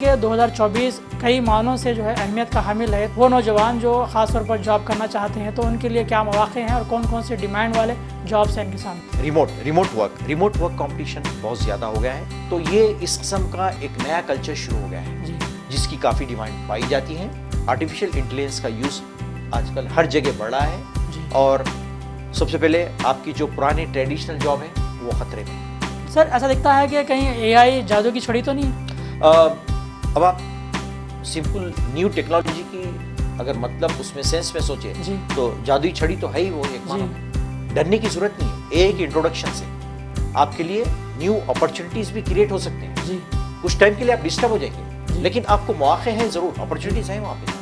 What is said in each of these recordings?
کہ 2024 کئی معنوں سے جو ہے اہمیت کا حامل ہے. وہ نوجوان جو خاص طور پر جاب کرنا چاہتے ہیں تو ان کے لیے کیا مواقع ہیں اور کون کون سے ڈیمانڈ والے جابس ہیں ان کے سامنے؟ ریموٹ ورک کمپٹیشن بہت زیادہ ہو گیا ہے، تو یہ اس قسم کا ایک نیا کلچر شروع ہو گیا ہے جس کی کافی ڈیمانڈ پائی جاتی ہے. آرٹیفیشیل انٹیلیجنس کا یوز آج کل ہر جگہ بڑھ رہا ہے اور سب سے پہلے آپ کی جو پرانے ٹریڈیشنل جاب ہے وہ خطرے میں ہے. سر ایسا دکھتا ہے کہ کہیں اے آئی جادو کی چھڑی تو نہیں ہے؟ اب آپ سمپل نیو ٹیکنالوجی کی اگر مطلب اس میں سینس میں سوچے تو جادوئی چھڑی تو ہے ہی، وہ ایک معنی میں ڈرنے کی ضرورت نہیں ہے. ایک انٹروڈکشن سے آپ کے لیے نیو اپرچونیٹیز بھی کریٹ ہو سکتے ہیں. کچھ ٹائم کے لیے آپ ڈسٹرب ہو جائیں گے لیکن آپ کو مواقع ہیں، ضرور اپرچونیٹیز ہیں وہاں پہ.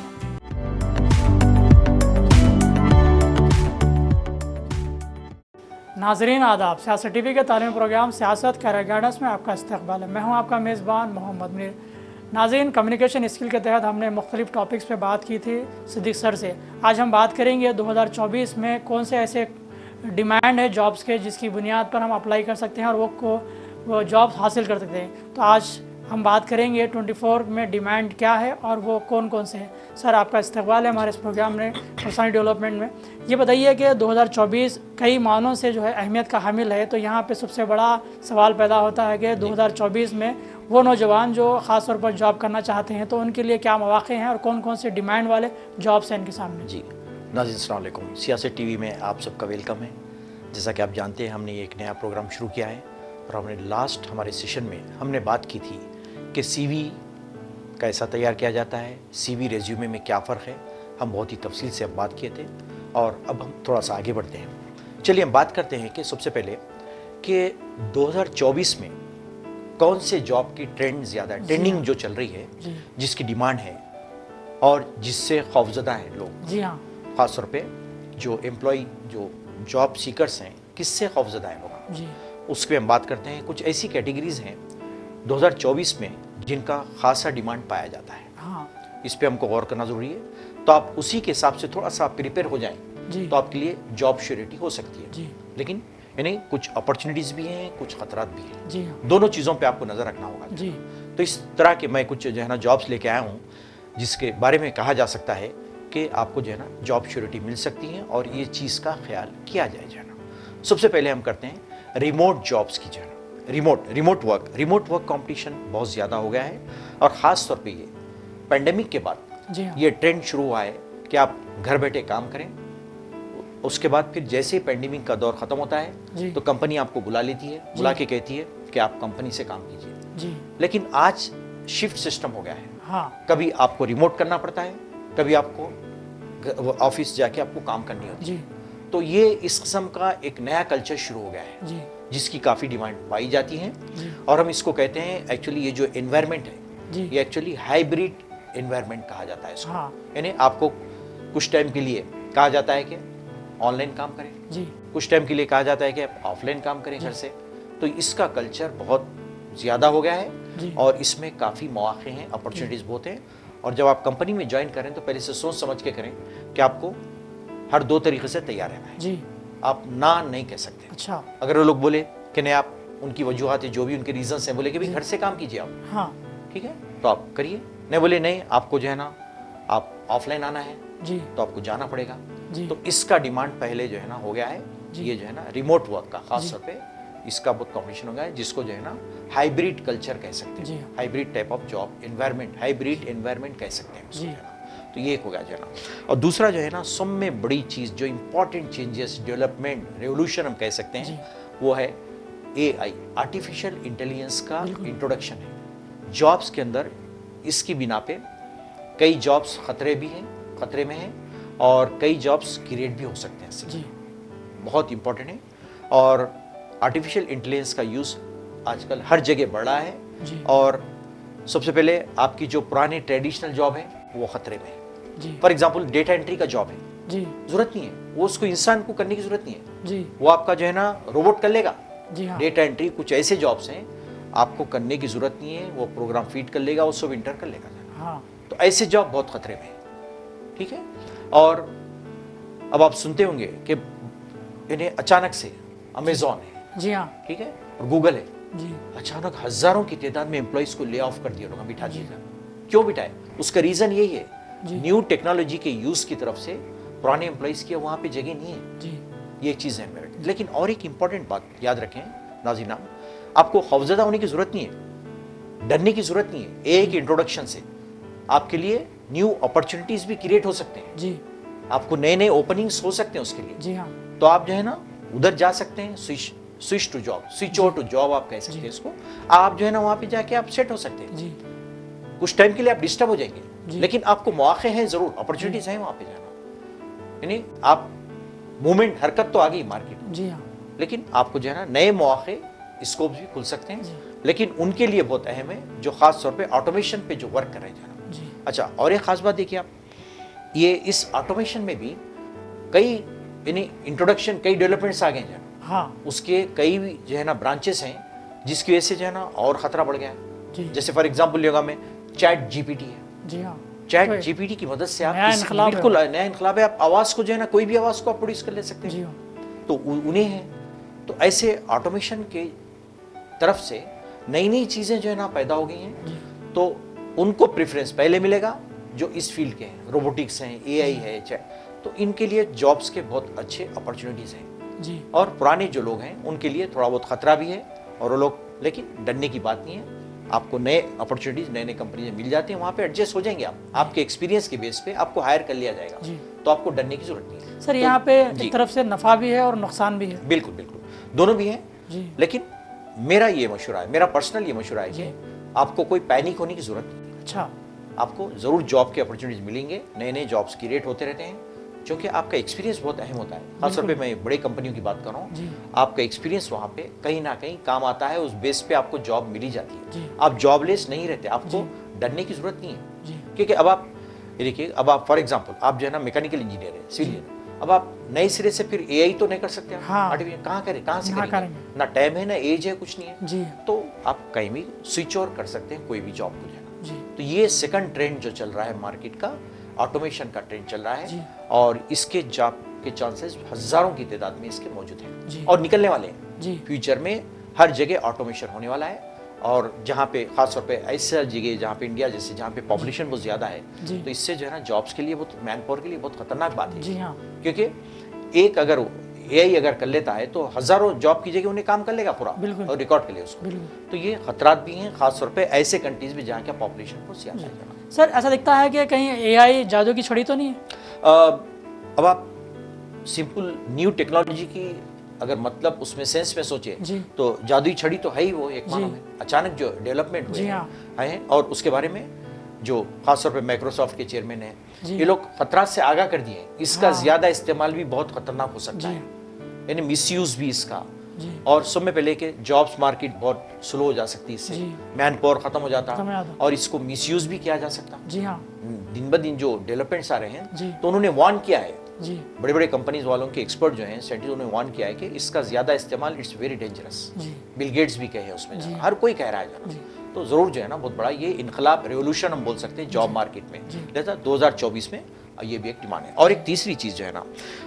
ناظرین آداب، سیاست ٹی وی کے تعلیمی پروگرام سیاست کیریئر گائیڈنس میں آپ کا استقبال ہے. میں ہوں آپ کا میزبان محمد منیر. ناظرین، کمیونیکیشن اسکل کے تحت ہم نے مختلف ٹاپکس پہ بات کی تھی صدیق سر سے. آج ہم بات کریں گے 2024 میں کون سے ایسے ڈیمانڈ ہے جابس کے جس کی بنیاد پر ہم اپلائی کر سکتے ہیں اور وہ جاب حاصل کر سکتے ہیں. تو آج ہم بات کریں گے 24 میں ڈیمانڈ کیا ہے اور وہ کون کون سے ہیں. سر آپ کا استقبال ہے ہمارے اس پروگرام میں پرسنل ڈیولپمنٹ میں. یہ بتائیے کہ 2024 کئی معنوں سے جو ہے اہمیت کا حامل ہے، تو یہاں پہ سب سے بڑا سوال پیدا ہوتا ہے کہ 2024 میں وہ نوجوان جو خاص طور پر جاب کرنا چاہتے ہیں تو ان کے لیے کیا مواقع ہیں اور کون کون سے ڈیمانڈ والے جابس ہیں ان کے سامنے؟ جی ناظرین السلام علیکم. سیاست ٹی وی میں آپ سب کا ویلکم ہے. جیسا کہ آپ جانتے ہیں ہم نے ایک نیا پروگرام شروع کیا ہے اور ہم نے لاسٹ ہمارے سیشن میں ہم نے بات کی تھی کہ سی وی کیسا تیار کیا جاتا ہے، سی وی ریزیومے میں کیا فرق ہے. ہم بہت ہی تفصیل سے اب بات کیے تھے اور اب ہم تھوڑا سا آگے بڑھتے ہیں. چلیے ہم بات کرتے ہیں کہ سب سے پہلے کہ 2024 میں کون سے جاب کی ٹرینڈ زیادہ ہے، ٹرینڈنگ جو چل رہی ہے، جس کی ڈیمانڈ ہے اور جس سے خوفزدہ ہیں لوگ. جی ہاں، خاص طور پہ جو امپلائی جو جاب سیکرز ہیں کس سے خوفزدہ ہیں لوگ. جی اس پہ ہم بات کرتے ہیں. کچھ ایسی کیٹیگریز ہیں 2024 میں جن کا خاصا ڈیمانڈ پایا جاتا ہے. ہاں، اس پہ ہم کو غور کرنا ضروری ہے. تو آپ اسی کے حساب سے تھوڑا سا پریپیئر ہو جائیں تو آپ کے لیے جاب شیورٹی ہو سکتی ہے. لیکن یعنی کچھ اپرچونیٹیز بھی ہیں، کچھ خطرات بھی ہیں. دونوں چیزوں پہ آپ کو نظر رکھنا ہوگا. تو اس طرح کے میں کچھ جو ہے نا جابس لے کے آیا ہوں جس کے بارے میں کہا جا سکتا ہے کہ آپ کو جو ہے نا جاب شیورٹی مل سکتی ہے اور یہ چیز کا خیال کیا جائے. جو ہے نا سب سے پہلے ہم کرتے ہیں ریموٹ جابس کی. جو ہے نا ریموٹ ورک کمپٹیشن بہت زیادہ ہو گیا ہے اور خاص طور پہ یہ پینڈیمک کے بعد یہ ٹرینڈ شروع ہوا ہے کہ آپ گھر بیٹھے کام کریں. اس کے بعد پھر جیسے پینڈیمک کا دور ختم ہوتا ہے تو کمپنی آپ کو بلا لیتی ہے، بلا کے کہتی ہے کہ آپ کمپنی سے کام کیجیے. لیکن آج شفٹ سسٹم ہو گیا ہے. کبھی آپ کو ریموٹ کرنا پڑتا ہے، کبھی آپ کو آفس جا کے آپ کو کام کرنی ہوتی ہے. تو یہ اس قسم کا ایک نیا کلچر شروع ہو گیا ہے جس کی کافی ڈیمانڈ پائی جاتی ہے اور ہم اس کو کہتے ہیں ایکچولی یہ جو انوائرمنٹ ہے یہ ایکچولی ہائیبریڈ انوائرمنٹ کہا جاتا ہے اس کو. یعنی آپ کو کچھ ٹائم کے لیے کہا جاتا ہے کہ آن لائن کام کریں، کچھ ٹائم کے لیے کہا جاتا ہے کہ آپ آف لائن کام کریں گھر سے. تو اس کا کلچر بہت زیادہ ہو گیا ہے اور اس میں کافی مواقع ہیں، اپرچونیٹیز بہت ہیں. اور جب آپ کمپنی میں جوائن کریں تو پہلے سے سوچ سمجھ کے کریں کہ آپ کو ہر دو طریقے سے تیار رہنا ہے. آپ نہ نہیں کہہ سکتے. اچھا، اگر وہ لوگ بولے کہ نہیں، آپ ان کی وجوہات جو بھی ان کے ریزنس ہیں، بولے کہ گھر سے کام کیجیے آپ، ٹھیک ہے تو آپ کریے. نہیں بولے نہیں آپ کو جو ہے نا آپ آف لائن آنا ہے تو آپ کو جانا پڑے گا. تو اس کا ڈیمانڈ پہلے جو ہے نا ہو گیا ہے یہ جو ہے نا ریموٹ ورک کا، خاص طور پہ اس کا بہت کمپٹیشن ہو گیا ہے جس کو جو ہے نا ہائیبریڈ کلچر کہہ سکتے ہیں. Hybrid type of job environment, hybrid environment کہہ سکتے ہیں اس کو. تو یہ ایک ہو گیا جو ہے نا. اور دوسرا جو ہے نا سب میں بڑی چیز جو امپورٹنٹ چینجز، ڈیولپمنٹ، ریولوشن ہم کہہ سکتے ہیں وہ ہے اے آئی، آرٹیفیشیل انٹیلیجنس کا انٹروڈکشن ہے جابس کے اندر. اس کی بنا پہ کئی جابس خطرے میں ہیں اور کئی جابس کریٹ بھی ہو سکتے ہیں. بہت امپورٹنٹ ہے اور آرٹیفیشیل انٹیلیجنس کا یوز آج کل ہر جگہ بڑھ رہا ہے. اور سب سے پہلے آپ کی جو پرانے ٹریڈیشنل جاب ہے وہ خطرے میں ہے. فار ایگزامپل ڈیٹا انٹری کا جاب ہے، ضرورت نہیں ہے وہ اس کو انسان کو کرنے کی ضرورت نہیں ہے، وہ آپ کا جو ہے نا روبوٹ کر لے گا. ڈیٹا انٹری کچھ ایسے جابس ہیں آپ کو کرنے کی ضرورت نہیں ہے، وہ پروگرام فیڈ کر لے گا، اس کو انٹر کر لے گا. تو ایسے جاب بہت خطرے میں ہے. ٹھیک ہے. اور اب آپ سنتے ہوں گے کہ انہیں اچانک سے امیزون ہے، ٹھیک ہے، اور گوگل ہے، جی اچانک ہزاروں کی تعداد میں امپلائیز کو لے آف کر دیا لوگوں نے, بٹھا دیا تھا. کیوں بٹھائے؟ اس کا ریزن یہی ہے, نیو ٹیکنالوجی کے یوز کی طرف سے پرانے امپلائیز کی وہاں پہ جگہ نہیں ہے. یہ چیز ہے میرے. لیکن اور ایک امپورٹنٹ بات یاد رکھیں ناظرین, آپ کو خوفزدہ ہونے کی ضرورت نہیں ہے, ڈرنے کی ضرورت نہیں ہے. ایک انٹروڈکشن سے آپ کے لیے نیو اپرچونٹیز بھی کریٹ ہو سکتے ہیں. جی آپ کو نئے نئے اوپننگز ہو سکتے ہیں اس کے لیے. جی ہاں. تو آپ جو ہے نا ادھر جا سکتے ہیں, switch to job, switch over to job آپ کہہ سکتے ہیں اس کو. آپ جو ہے نا وہاں پہ جا کے آپ سیٹ ہو سکتے ہیں. کچھ ٹائم کے لیے آپ ڈسٹرب ہو جائیں گے, لیکن آپ کو مواقع ہیں ضرور, اپرچونٹیز ہیں وہاں پہ جانا. یعنی آپ موومنٹ, حرکت تو آ گئی مارکیٹ میں, جی ہاں, لیکن آپ کو جو ہے نا نئے مواقع, اسکوپس بھی کھل سکتے ہیں. لیکن ان کے لیے بہت اہم ہے جو خاص طور پہ آٹومیشن پہ جو ورک کر رہے ہیں. اچھا, اور ایک خاص بات دیکھیے آپ, یہ اس آٹومیشن میں بھی کئی یعنی انٹروڈکشن, کئی ڈیولپمنٹس آ گئے ہیں. ہاں, اس کے کئی جو ہے نا برانچز ہیں جس کی وجہ سے جو ہے نا اور خطرہ بڑھ گیا ہے. جیسے فار ایگزامپل لیگا میں چیٹ جی پی ٹی ہے. جی ہاں, چیٹ جی پی ٹی کی مدد سے آپ بالکل نیا انقلاب ہے. آپ آواز کو جو ہے نا کوئی بھی آواز کو آپ پروڈیوس کر لے سکتے ہیں. تو انہیں ہے. تو ایسے آٹومیشن کے طرف سے نئی نئی چیزیں جو ہے نا پیدا ہو گئی ہیں. تو ان کو پریفرنس پہلے ملے گا جو اس فیلڈ کے ہیں, روبوٹکس ہیں, اے آئی ہے, تو ان کے لیے جابس کے بہت اچھے اپرچونیٹیز ہیں. اور پرانے جو لوگ ہیں ان کے لیے تھوڑا بہت خطرہ بھی ہے, اور وہ لوگ, لیکن ڈرنے کی بات نہیں ہے. آپ کو نئے اپرچونیٹیز, نئے نئے کمپنیز مل جاتے ہیں, وہاں پہ ایڈجسٹ ہو جائیں گے. آپ کے ایکسپیرینس کے بیس پہ آپ کو ہائر کر لیا جائے گا. تو آپ کو ڈرنے کی ضرورت نہیں ہے. سر یہاں پہ ایک طرف سے نفع بھی ہے اور نقصان بھی ہے. بالکل بالکل, دونوں بھی ہیں. لیکن میرا یہ مشورہ ہے, میرا پرسنل یہ مشورہ ہے کہ آپ کو کوئی پینک ہونے کی ضرورت نہیں. اچھا, آپ کو ضرور جاب کے اپرچونیٹیز ملیں گے, نئے نئے جابس کریٹ ہوتے رہتے ہیں, کیونکہ آپ کا ایکسپیرینس بہت اہم ہوتا ہے. خاص طور پہ میں بڑے کمپنیوں کی بات کر رہا ہوں. آپ کا ایکسپیرینس وہاں پہ کہیں نہ کہیں کام آتا ہے, اس بیس پہ آپ کو جاب ملی جاتی ہے. آپ جاب لیس نہیں رہتے, آپ کو ڈرنے کی ضرورت نہیں ہے. کیونکہ اب آپ دیکھیے, اب آپ فار ایگزامپل آپ جو ہے نا میکینیکل انجینئر ہے, سول انجینئر, اب آپ نئے سرے سے پھر اے آئی تو نہیں کر سکتے. کہاں کریں, کہاں سے کریں گے؟ نہ ٹائم ہے, نہ ایج ہے, کچھ نہیں ہے. تو آپ کہیں بھی سوئچ اوور کر سکتے ہیں کوئی بھی جاب کو. تو یہ سیکنڈ ٹرینڈ جو چل رہا ہے مارکیٹ کا, آٹومیشن کا ٹرینڈ چل رہا ہے. اور اس کے جاب کے چانسز ہزاروں کی تعداد میں اس کے موجود ہیں, اور نکلنے والے ہیں. فیوچر میں ہر جگہ آٹومیشن ہونے والا ہے. اور جہاں پہ خاص طور پہ ایسا جگہ جہاں پہ انڈیا جیسے, جہاں پہ پاپولیشن بہت زیادہ ہے, تو اس سے جو ہے نا جابس کے لیے بہت, مین پاور کے لیے بہت خطرناک بات ہے. کیونکہ ایک اگر اے آئی اگر کر لیتا ہے تو ہزاروں جاب کی جگہ انہیں کام کر لے گا پورا, اور ریکارڈ کر لے اس کو. تو یہ خطرات بھی ہیں, خاص طور پہ ایسے کنٹریز میں جہاں کیا پاپولیشن بہت زیادہ ہے. سر ایسا دکھتا ہے کہ کہیں اے آئی جادو کی چھڑی تو نہیں ہے؟ اب آپ سمپل نیو ٹیکنالوجی کی اگر مطلب اس میں سینس میں سوچے تو جادوئی چھڑی تو ہے ہی, وہ ایک معنی میں اچانک جو ڈیولپمنٹ ہوئے ہیں. اور اس کے بارے میں جو خاص طور پہ مائکروسافٹ کے چیئرمین ہیں, یہ لوگ خطرات سے آگاہ کر دیے ہیں. اس کا زیادہ استعمال بھی بہت خطرناک ہو سکتا ہے, یعنی مس یوز بھی اس کا. اور سب میں پہلے کہ جابس مارکیٹ بہت سلو ہو جا سکتی, اس سے مین پاور ختم ہو جاتا, اور اس کو مس یوز بھی کیا جا سکتا. دن بہ دن جو ڈیولپمنٹس آ رہے ہیں, تو انہوں نے وارن کیا ہے, بڑے بڑے کمپنیز والوں کے ایکسپرٹ جو ہیں, سائنٹسٹ, انہوں نے وارن کیا ہے کہ اس کا زیادہ استعمال it's very dangerous. Bill Gates بھی کہے اس میں, ہر کوئی کہہ رہا ہے جانا. تو ضرور جو ہے نا بہت بڑا یہ انقلاب, ریولوشن ہم بول سکتے ہیں جاب مارکیٹ میں. لہذا 2024 میں یہ بھی ایک ڈیمانڈ ہے. اور ایک تیسری چیز جو ہے نا,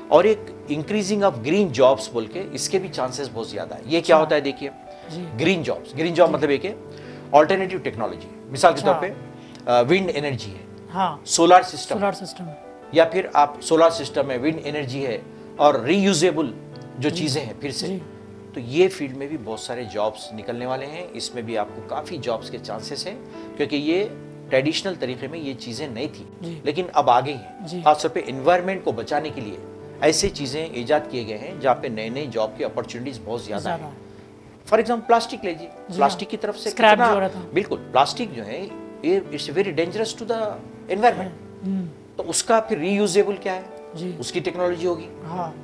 اور ایک انکریزنگ آف گرین جابس بول کے, اس کے بھی چانسز بہت زیادہ ہے. یہ کیا ہوتا ہے دیکھیے, گرین جابس, گرین جاب مطلب ہے کہ آلٹرنیٹیو ٹیکنالوجی, مثال کے طور پہ ونڈ انرجی ہے, سولار سسٹم, یا پھر آپ سولار سسٹم ہے, ونڈ انرجی ہے, اور ری یوزیبل جو چیزیں ہیں پھر سے. تو یہ فیلڈ میں بھی بہت سارے جابس نکلنے والے ہیں. اس میں بھی آپ کو کافی جابس کے چانسز ہیں, کیونکہ یہ ٹریڈیشنل طریقے میں یہ چیزیں نہیں تھی, لیکن اب آ گئی ہیں. خاص طور پہ انوائرمنٹ کو بچانے کے لیے ایسے چیزیں ایجاد کیے گئے ہیں جہاں پہ نئے نئے جاب کی اپرچونیٹیز بہت زیادہ ہیں. فار ایگزامپل پلاسٹک لیجیے, پلاسٹک کی طرف سے بالکل, پلاسٹک جو ہے یہ it's very dangerous to the environment. تو اس کا پھر ری یوزیبل کیا ہے, اس کی ٹیکنالوجی ہوگی.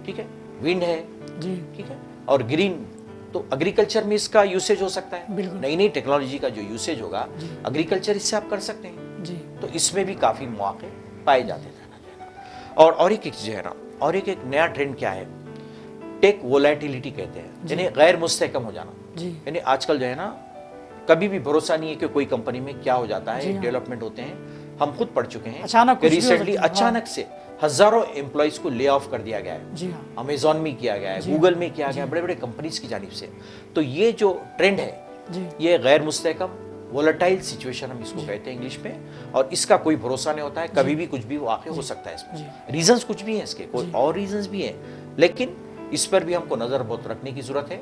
ٹھیک ہے, ونڈ ہے, ٹھیک ہے, اور گرین, تو ایگریکلچر میں اس کا یوسیج ہو سکتا ہے. نئی نئی ٹیکنالوجی کا جو یوسیج ہوگا ایگریکلچر, اس سے آپ کر سکتے ہیں. تو اس میں بھی کافی مواقع پائے جاتے ہیں. اور ایک چیز ہے نا, اور ایک نیا ٹرینڈ کیا ہے, ٹیک وولیٹیلیٹی کہتے ہیں, یعنی غیر مستحکم ہو جانا. یعنی آج کل جو ہے نا کبھی بھی بھروسہ نہیں ہے کہ کوئی کمپنی میں کیا ہو جاتا ہے, ڈیولپمنٹ ہوتے ہیں. ہم خود پڑھ چکے ہیں کہ ریسنٹلی اچانک سے ہزاروں امپلائیز کو لے آف کر دیا گیا ہے. امیزون میں کیا گیا ہے, گوگل میں کیا گیا ہے, بڑے بڑے کمپنیز کی جانب سے. تو یہ جو ٹرینڈ ہے یہ غیر مستحکم وولٹائل سچویشن ہم اس کو کہتے ہیں انگلش میں, اور اس کا کوئی بھروسہ نہیں ہوتا ہے, کبھی بھی کچھ بھی واقع ہو سکتا ہے. اس میں ریزنز کچھ بھی ہیں, اس کے کوئی اور ریزنز بھی ہیں, لیکن اس پر بھی ہم کو نظر بہت رکھنے کی ضرورت ہے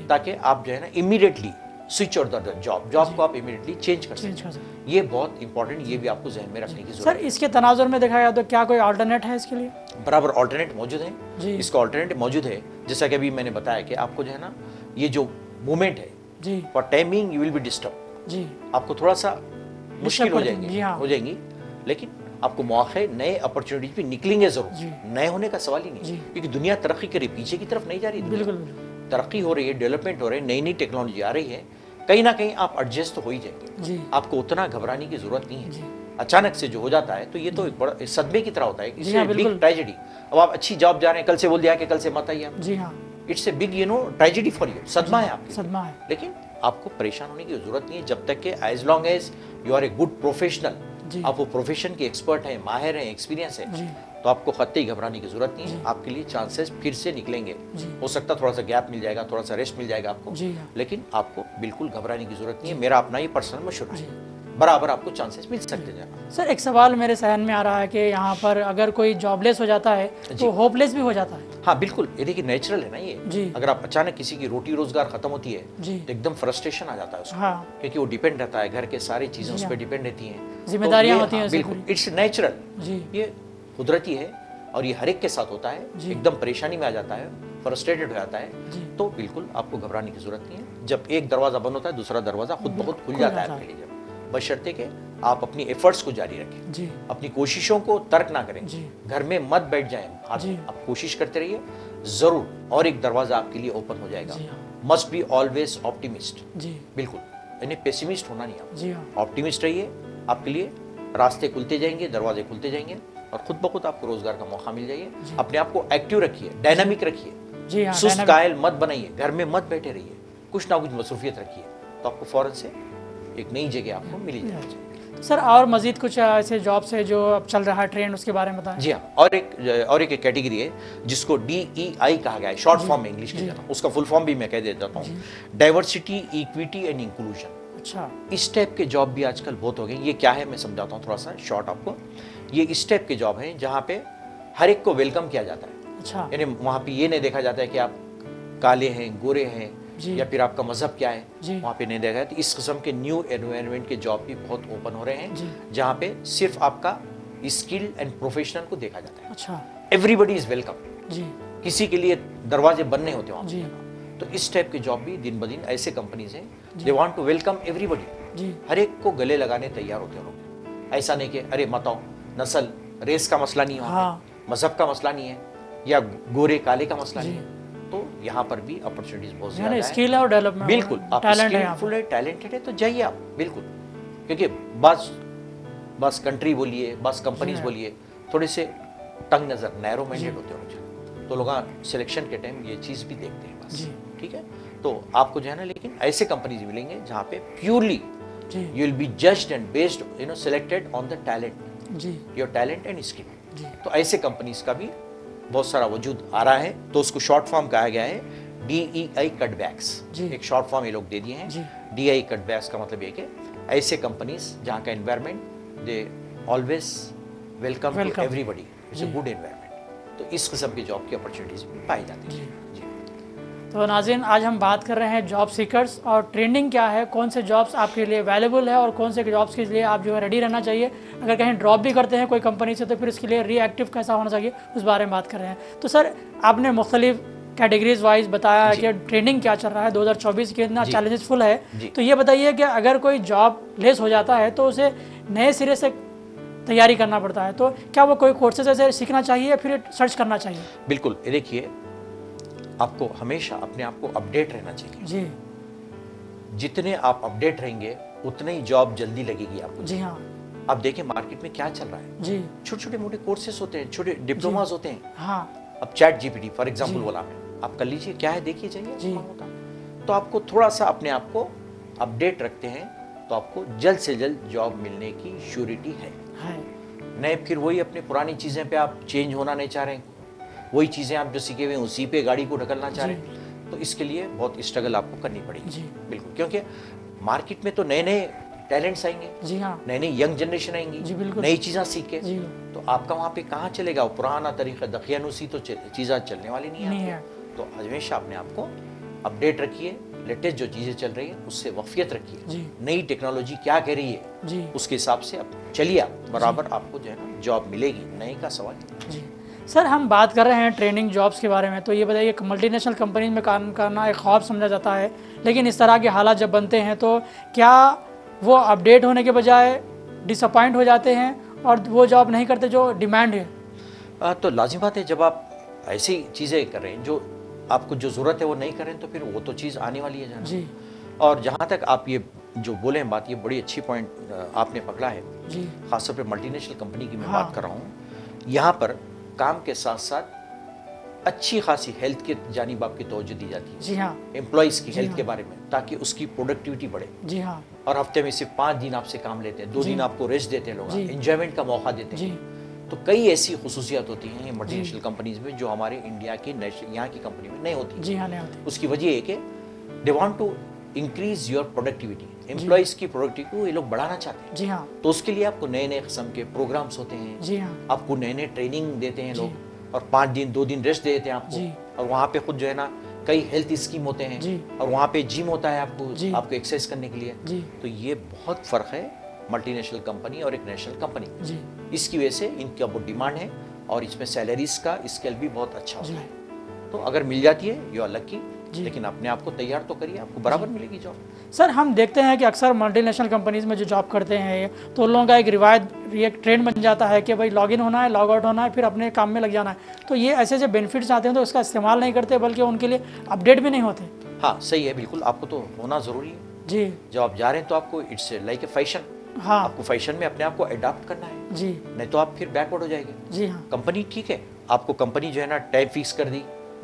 تاکہ آپ جو ہے نا امیڈیٹلی سوئچ اور جاب کو آپ امیڈیٹلی چینج کر سکیں. یہ بہت امپورٹنٹ, یہ بھی آپ کو ذہن میں رکھنے کی ضرورت ہے. سر اس کے تناظر میں دیکھا گیا تو کیا کوئی آلٹرنیٹ ہے اس کے لیے؟ برابر آلٹرنیٹ موجود ہیں, اس کا آلٹرنیٹ موجود ہے. جیسا کہ ابھی میں نے بتایا کہ آپ کو جو ہے نا یہ جو موومنٹ ہے for timing you will be disturb, آپ کو تھوڑا سا مشکل ہو جائیں گی, لیکن آپ کو مواقع نئے اپرچونیٹیز بھی نکلیں گے ضرور. نئے ہونے کا سوال ہی نہیں, کیونکہ دنیا ترقی کر رہی, پیچھے کی طرف نہیں جا رہی. بالکل ترقی ہو رہی ہے, ڈیولپمنٹ ہو رہی ہے, نئی نئی ٹیکنالوجی آ رہی ہے, کہیں نہ کہیں آپ ایڈجسٹ تو ہو ہی جائیں گے. آپ کو اتنا گھبرانے کی ضرورت نہیں ہے. اچانک سے جو ہو جاتا ہے تو یہ تو ایک بڑا صدمے کی طرح ہوتا ہے, اس سے بگ ٹریجڈی. اب آپ اچھی جاب جا رہے ہیں, کل سے بول دیا کہ کل سے مت آئیے آپ, it's a big tragedy for you, صدمہ ہے آپ کے. لیکن آپ کو پریشان ہونے کی ضرورت نہیں ہے جب تک کہ as long as you are a good professional, آپ وہ پروفیشن کے ایکسپرٹ ہیں, ماہر ہیں, ایکسپیرینس ہے, تو آپ کو قطعی گھبرانے کی ضرورت نہیں ہے. آپ کے لیے چانسز پھر سے نکلیں گے. ہو سکتا ہے تھوڑا سا گیپ مل جائے گا, تھوڑا سا ریسٹ مل جائے گا آپ کو, لیکن آپ کو بالکل گھبرانے کی ضرورت نہیں ہے. میرا اپنا ہی پرسنل مشورہ ہے, برابر آپ کو چانسز مل سکتے ہیں. سر ایک سوال میرے ذہن میں آ رہا ہے کہ یہاں پر اگر کوئی جاب لیس ہو جاتا ہے تو ہوپ لیس بھی ہو جاتا ہے. ہاں بالکل, یہ دیکھیے نیچرل ہے نا یہ. اگر آپ اچانک کسی کی روٹی روزگار ختم ہوتی ہے تو ایک دم فرسٹریشن آ جاتا ہے اس کو, کیونکہ وہ ڈیپینڈ رہتا ہے, گھر کے ساری چیزیں اس پہ ڈیپینڈ رہتی ہیں, ذمہ داریاں ہوتی ہیں. بالکل اٹس نیچرل, یہ قدرتی ہے اور یہ ہر ایک کے ساتھ ہوتا ہے. ایک دم پریشانی میں آ جاتا ہے, فرسٹریٹڈ ہو جاتا ہے, تو بالکل آپ کو گھبرانے کی ضرورت نہیں ہے. جب ایک دروازہ بند ہوتا ہے دوسرا دروازہ خود بخود کھل جاتا ہے آپ کے لیے, بشرطے کہ آپ اپنی ایفرٹس کو جاری رکھیں, اپنی کوششوں کو ترک نہ کریں, گھر میں مت بیٹھ جائیں. آپ کوشش کرتے رہیے, ضرور اور ایک دروازہ آپ کے لیے اوپن ہو جائے گا. مسٹ بی آلویز آپٹیمسٹ, بالکل یعنی پیسیمسٹ ہونا نہیں, آپ آپٹیمسٹ رہیے. آپ کے لیے راستے کھلتے جائیں گے, دروازے کھلتے جائیں گے, اور خود بخود آپ کو روزگار کا موقع مل جائے. اپنے آپ کو ایکٹیو رکھیے, ڈائنامک رکھیے, سست کائل مت بنائیے, گھر میں مت بیٹھے رہیے, کچھ نہ کچھ مصروفیت رکھیے, تو آپ کو فوراً سے ایک نئی جگہ آپ کو ملی جائے گی. سر اور مزید کچھ ایسے جابس ہے جو اب چل رہا ہے ٹرینڈ, اس کے بارے میں بتائیں. جی ہاں, اور ایک کیٹیگری ہے جس کو DEI کہا گیا ہے, شارٹ فارم میں انگلش میں, اس کا فل فارم بھی میں کہہ دیتا ہوں, ڈائیورسٹی, ایکویٹی اینڈ انکلوژن. اچھا, اس ٹائپ کے جاب بھی آج کل بہت ہو گئے. یہ کیا ہے میں سمجھاتا ہوں تھوڑا سا شارٹ آپ کو. یہ اس ٹائپ کے جاب ہیں جہاں پہ ہر ایک کو ویلکم کیا جاتا ہے. اچھا, یعنی وہاں پہ یہ نہیں دیکھا جاتا ہے کہ آپ کالے ہیں, گورے ہیں, یا پھر آپ کا مذہب کیا ہے, وہاں پہ نہیں دیکھا ہے. تو اس قسم کے نیو انوائرمنٹ کے جاب بھی بہت اوپن ہو رہے ہیں, جہاں پہ صرف آپ کا اسکل اینڈ پروفیشنل کو دیکھا جاتا ہے. اچھا, ایوری بڈی از ویلکم, کسی کے لیے دروازے بند نہیں ہوتے وہاں. تو اس ٹائپ کے جاب بھی دن بدن ایسے کمپنیز ہیں, دے وانٹ ٹو ویلکم ایوری بڈی, ہر ایک کو گلے لگانے تیار ہوتے ہیں لوگ. ایسا نہیں کہ ارے مت آؤ, نسل ریس کا مسئلہ نہیں ہے, مذہب کا مسئلہ نہیں ہے, یا گورے کالے کا مسئلہ نہیں ہے. تو یہاں پر بھی اپرچونیٹیز بہت زیادہ ہیں. اسکل اور ڈیولپمنٹ, بالکل آپ اسکلفل ہے, ٹیلنٹڈ ہے تو جائیے آپ, بالکل. کیونکہ بعض کنٹری بولیے, بعض کمپنیز بولیے, تھوڑے سے تنگ نظر, نیرو مائنڈیڈ ہوتے ہیں مجھے, تو لوگ سلیکشن کے ٹائم یہ چیز بھی دیکھتے ہیں بس. ٹھیک ہے, تو آپ کو جو ہے نا, لیکن ایسے کمپنیز ملیں گے جہاں پہ purely you will be judged and based selected on the talent, your talent and skill. تو ایسے کمپنیز کا بھی بہت سارا وجود آ رہا ہے. تو اس کو شارٹ فارم کہا گیا ہے DEI کٹ بیکس. ایک شارٹ فارم یہ لوگ دے دیے ہیں. DEI کٹ بیکس کا مطلب یہ کہ ایسے کمپنیز جہاں کا environment they always welcome to everybody, it's a good environment. تو اس قسم کی جاب کی اپرچونیٹیز بھی پائی جاتی ہیں. تو ناظرین, آج ہم بات کر رہے ہیں جاب سیکرز اور ٹرینڈنگ کیا ہے, کون سے جابس آپ کے لیے اویلیبل ہے اور کون سے جابس کے لیے آپ جو ہے ریڈی رہنا چاہیے. اگر کہیں ڈراپ بھی کرتے ہیں کوئی کمپنی سے تو پھر اس کے لیے ری ایکٹیو کیسا ہونا چاہیے, اس بارے میں بات کر رہے ہیں. تو سر آپ نے مختلف کیٹیگریز وائز بتایا کہ ٹرینڈنگ کیا چل رہا ہے, 2024 کے اتنا چیلنجز فل ہے. تو یہ بتائیے کہ اگر کوئی جاب لیس ہو جاتا ہے تو اسے نئے سرے سے تیاری کرنا پڑتا ہے, تو کیا وہ کوئی کورسز ایسے سیکھنا چاہیے یا پھر سرچ کرنا چاہیے؟ بالکل, دیکھیے آپ کو ہمیشہ اپنے آپ کو اپڈیٹ رہنا چاہیے. جی, جتنے آپ اپڈیٹ رہیں گے اتنے ہی جاب جلدی لگے گی آپ کو. جی ہاں, آپ دیکھیں مارکیٹ میں کیا چل رہا ہے. جی, چھوٹے چھوٹے موٹے کورسز ہوتے ہیں, چھوٹے ڈپلوماز ہوتے ہیں. ہاں, اب چیٹ GPT فار ایگزامپل بولا میں, آپ کر لیجیے, کیا ہے دیکھیے چاہیے. تو آپ کو تھوڑا سا اپنے آپ کو اپڈیٹ رکھتے ہیں تو آپ کو جلد سے جلد جاب ملنے کی شیورٹی ہے. نہیں پھر وہی اپنے پرانی چیزیں پہ آپ چینج ہونا نہیں چاہ رہے ہیں, وہی چیزیں آپ جو سیکھے ہوئے ہیں اسی پہ گاڑی کو ڈھکلنا چاہ رہے ہیں, تو اس کے لیے بہت اسٹرگل آپ کو کرنی پڑے گی. بالکل, کیونکہ مارکیٹ میں تو نئے نئے ٹیلنٹس آئیں گے, جی ہاں, نئے نئے ینگ جنریشن آئیں گی, نئی چیزیں سیکھ کے, تو آپ کا وہاں پہ کہاں چلے گا پرانا طریقہ دقیانوسی, تو چیزیں چلنے والی نہیں ہیں. تو ہمیشہ اپنے آپ کو اپڈیٹ رکھیے, لیٹسٹ جو چیزیں چل رہی ہیں اس سے واقفیت رکھیے, نئی ٹیکنالوجی کیا کہہ رہی ہے اس کے حساب سے اب چلیے, برابر آپ کو جو ہے نا جاب ملے گی, نئے کا سوال. جی سر, ہم بات کر رہے ہیں ٹریننگ جابس کے بارے میں, تو یہ بتائیے کہ ملٹی نیشنل کمپنیز میں کام کرنا ایک خواب سمجھا جاتا ہے, لیکن اس طرح کے حالات جب بنتے ہیں تو کیا وہ اپڈیٹ ہونے کے بجائے ڈس اپوائنٹ ہو جاتے ہیں اور وہ جاب نہیں کرتے جو ڈیمانڈ ہے؟ تو لازم بات ہے, جب آپ ایسی چیزیں کر رہے ہیں جو آپ کو جو ضرورت ہے وہ نہیں کریں تو پھر وہ تو چیز آنے والی ہے جانا. اور جہاں تک آپ یہ جو بولے ہیں بات, یہ بڑی اچھی پوائنٹ آپ نے پکڑا ہے, خاص طور پہ ملٹی نیشنل کمپنی کی میں بات کر رہا ہوں. یہاں پر کام کے ساتھ ساتھ اچھی خاصی ہیلتھ کی جانب آپ کی توجہ دی جاتی ہے. جی ہاں, امپلائیز کی ہیلتھ کے بارے میں, تاکہ اس کی پروڈکٹیوٹی بڑھے. جی ہاں, اور ہفتے میں صرف 5 دن آپ سے کام لیتے ہیں, 2 دن آپ کو ریسٹ دیتے ہیں, لوگ انجوائمنٹ کا موقع دیتے ہیں. تو کئی ایسی خصوصیات ہوتی ہیں ملٹی نیشنل کمپنیز میں جو ہمارے انڈیا کی یہاں کی کمپنی میں نہیں ہوتی. جی ہاں, نہیں ہوتی. اس کی وجہ یہ کہ they want to increase your productivity, employees کی پروڈکٹیوٹی کو یہ لوگ بڑھانا چاہتے ہیں. جی ہاں, تو اس کے لیے آپ کو نئے نئے قسم کے پروگرامس ہوتے ہیں. جی ہاں, آپ کو نئے نئے ٹریننگ دیتے ہیں لوگ, اور 5 دن 2 دن ریسٹ دیتے ہیں آپ کو. اور وہاں پہ خود جو ہے نا کئی ہیلتھ اسکیم ہوتے ہیں, اور وہاں پہ جم ہوتا ہے آپ کو ایکسرسائز کرنے کے لیے. تو یہ بہت فرق ہے ملٹی نیشنل کمپنی اور ایک نیشنل کمپنی. اس کی وجہ سے ان کا بہت ڈیمانڈ ہے, اور اس میں سیلریز کا اسکیل بھی بہت اچھا ہوتا ہے. تو اگر مل جاتی ہے یو آر لکی, لیکن اپنے آپ کو تیار تو کریے, آپ کو برابر ملے گی جاب. سر, ہم دیکھتے ہیں کہ اکثر ملٹی نیشنل کمپنیز میں جو جاب کرتے ہیں تو ان لوگوں کا ایک روایت, ایک ٹرینڈ بن جاتا ہے کہ بھائی لاگ ان ہونا ہے, لاگ آؤٹ ہونا ہے, پھر اپنے کام میں لگ جانا ہے. تو یہ ایسے ایسے بینیفٹس آتے ہیں تو اس کا استعمال نہیں کرتے, بلکہ ان کے لیے اپڈیٹ بھی نہیں ہوتے. ہاں صحیح ہے, بالکل آپ کو تو ہونا ضروری ہے. جی, جب آپ جا رہے ہیں تو آپ کو اٹس لائک اے فیشن. ہاں, آپ کو فیشن میں اپنے آپ کو اڈاپٹ کرنا ہے. جی, نہیں تو آپ پھر بیکورڈ ہو جائے گے. جی ہاں, کمپنی ٹھیک ہے, آپ کو کمپنی جو ہے نا ٹائم فکس کر دی,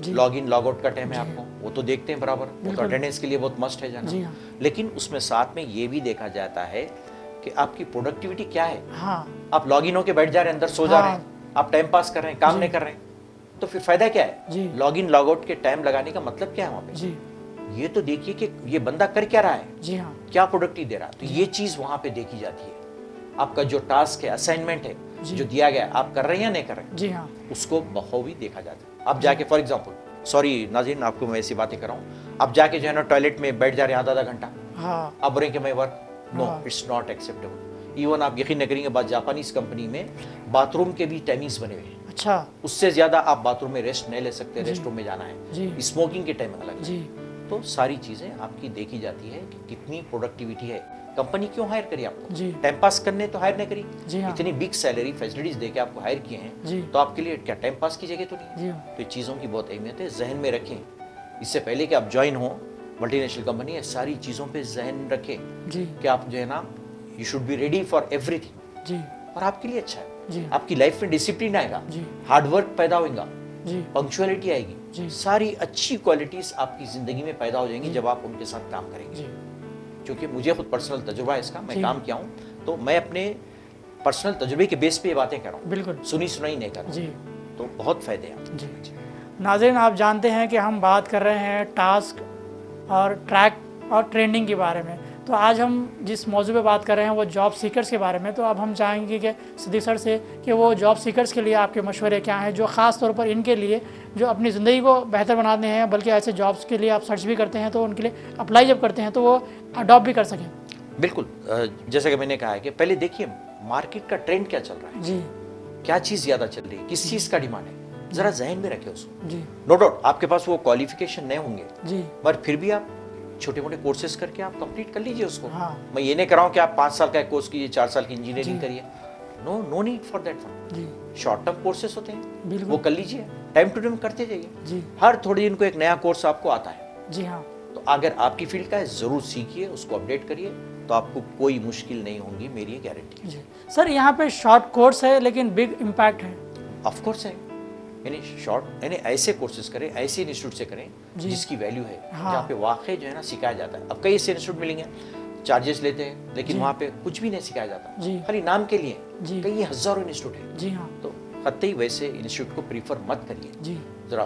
لاگ ان لاگ آؤٹ کا ٹائم ہے آپ کو, وہ تو دیکھتے ہیں برابر, وہ تو اٹینڈنس کے لیے بہت مسٹ ہے جانا. لیکن اس میں ساتھ میں یہ بھی دیکھا جاتا ہے کہ آپ کی پروڈکٹیوٹی کیا ہے. آپ لاگ ان ہو کے بیٹھ جا رہے ہیں, اندر سو جا رہے ہیں, آپ ٹائم پاس کر رہے ہیں, کام نہیں کر رہے ہیں, تو پھر فائدہ کیا ہے؟ لاگ ان لاگ آؤٹ کے ٹائم لگانے کا مطلب کیا ہے وہاں پہ؟ یہ تو دیکھیے کہ یہ بندہ کر کیا رہا ہے, کیا پروڈکٹی دے رہا ہے. تو یہ چیز وہاں پہ دیکھی جاتی ہے. آپ کا جو ٹاسک ہے, اسائنمنٹ ہے جو دیا گیا ہے, آپ کر رہے ہیں یا نہیں کر رہے ہیں, اس کو بخوبی دیکھا جاتا ہے. آپ جا کے فار ایگزامپل, سوری ناظرین, آپ کو میں ایسی باتیں کر رہا ہوں, آپ جا کے جو ہے نا ٹوائلٹ میں بیٹھ جا رہے ہیں آدھا گھنٹہ, آپ بول رہے ہیں کہ میں work, no, it's not acceptable. Even آپ یقین نہ کریں گے, بعض جاپانیز کمپنی میں باتھ روم کے بھی ٹائمنگز بنے ہوئے ہیں. اچھا, اس سے زیادہ آپ باتھ روم میں ریسٹ نہیں لے سکتے, ریسٹ روم میں جانا ہے, اسموکنگ کے ٹائم الگ ہے. تو ساری چیزیں آپ کی دیکھی جاتی ہے کہ کتنی پروڈکٹیوٹی ہے. کمپنی کیوں ہائر کری آپ کو؟ ٹائم پاس کرنے تو ہائر نہیں کری. اتنی بگ سیلری فیسلٹیز دے کے آپ کو ہائر کیے ہیں, تو آپ کے لیے کیا ٹائم پاس کی جگہ تو نہیں. تو یہ چیزوں کی بہت اہمیت ہے, ذہن میں رکھیں. اس سے پہلے کہ آپ جوائن ہوں ملٹی نیشنل کمپنی, ساری چیزوں پہ ذہن رکھیں کہ آپ جو ہے نا you should be ready for everything. اور آپ کے لیے اچھا ہے, آپ کی لائف میں ڈسپلن آئے گا, ہارڈ ورک پیدا ہوئے گا, پنکچوئلٹی آئے گی, ساری اچھی کوالٹیز آپ کی زندگی میں پیدا ہو جائیں گی جب آپ ان کے ساتھ کام کریں گے. کیونکہ مجھے خود پرسنل تجربہ ہے اس کا, میں کام کیا ہوں, تو میں اپنے پرسنل تجربے کے بیس پہ یہ باتیں کر رہا ہوں, بالکل سنی سنائی نہیں کر رہا ہوں. تو بہت فائدے ہیں. ناظرین, آپ جانتے ہیں کہ ہم بات کر رہے ہیں ٹاسک اور ٹریک اور ٹریننگ کے بارے میں. تو آج ہم جس موضوع پہ بات کر رہے ہیں وہ جاب سیکرز کے بارے میں. تو اب ہم چاہیں گے کہ صدیق سر سے کہ وہ جاب سیکرز کے لیے آپ کے مشورے کیا ہیں, جو خاص طور پر ان کے لیے جو اپنی زندگی کو بہتر بناتے ہیں, بلکہ ایسے جابس کے لیے آپ سرچ بھی کرتے ہیں تو ان کے لیے اپلائی جب کرتے ہیں تو وہ اڈاپٹ بھی کر سکیں. بالکل, جیسا کہ میں نے کہا ہے کہ پہلے دیکھیے مارکیٹ کا ٹرینڈ کیا چل رہا ہے, کیا چیز زیادہ چل رہی ہے, کس چیز کا ڈیمانڈ ہے, ذرا ذہن میں رکھے اس کو. نو ڈاؤٹ آپ کے پاس وہ کوالیفیکیشن نہیں ہوں گے, پر پھر بھی آپ چھوٹے موٹے کورسز کر کے آپ کمپلیٹ کر لیجئے اس کو. میں یہ نہیں کر رہا ہوں کہ آپ 5 سال کا ایک کورس کیجئے, 4 سال کی انجینئرنگ کریے, no need for that one. Short term courses ہوتے ہیں, وہ کر لیجئے, ٹائم ٹو ٹائم کرتے جائیے. ہر تھوڑے دن کو ایک نیا کورس آپ کو آتا ہے. جی ہاں, تو اگر آپ کی فیلڈ کا ہے ضرور سیکھیے, اس کو اپڈیٹ کریے, تو آپ کو کوئی مشکل نہیں ہوگی, میری یہ گارنٹی ہے. سر, یہاں پہ شارٹ کورس ہے لیکن بگ امپیکٹ ہے. آف کورس ہے, یعنی شارٹ یعنی ایسے کورسز کریں, ایسے انسٹیٹیوٹ سے کریں جس کی ویلیو ہے, جہاں پہ واقعی جو ہے نا سکھایا جاتا ہے. اب کئی ایسے انسٹیٹیوٹ ملیں گے, چارجز لیتے ہیں, لیکن وہاں پہ کچھ بھی نہیں سکھایا جاتا, خالی نام کے لیے. کئی ہزاروں انسٹیٹیوٹ ہیں. تو قطعی ویسے انسٹیٹیوٹ کو پریفر مت کریے, ذرا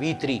V3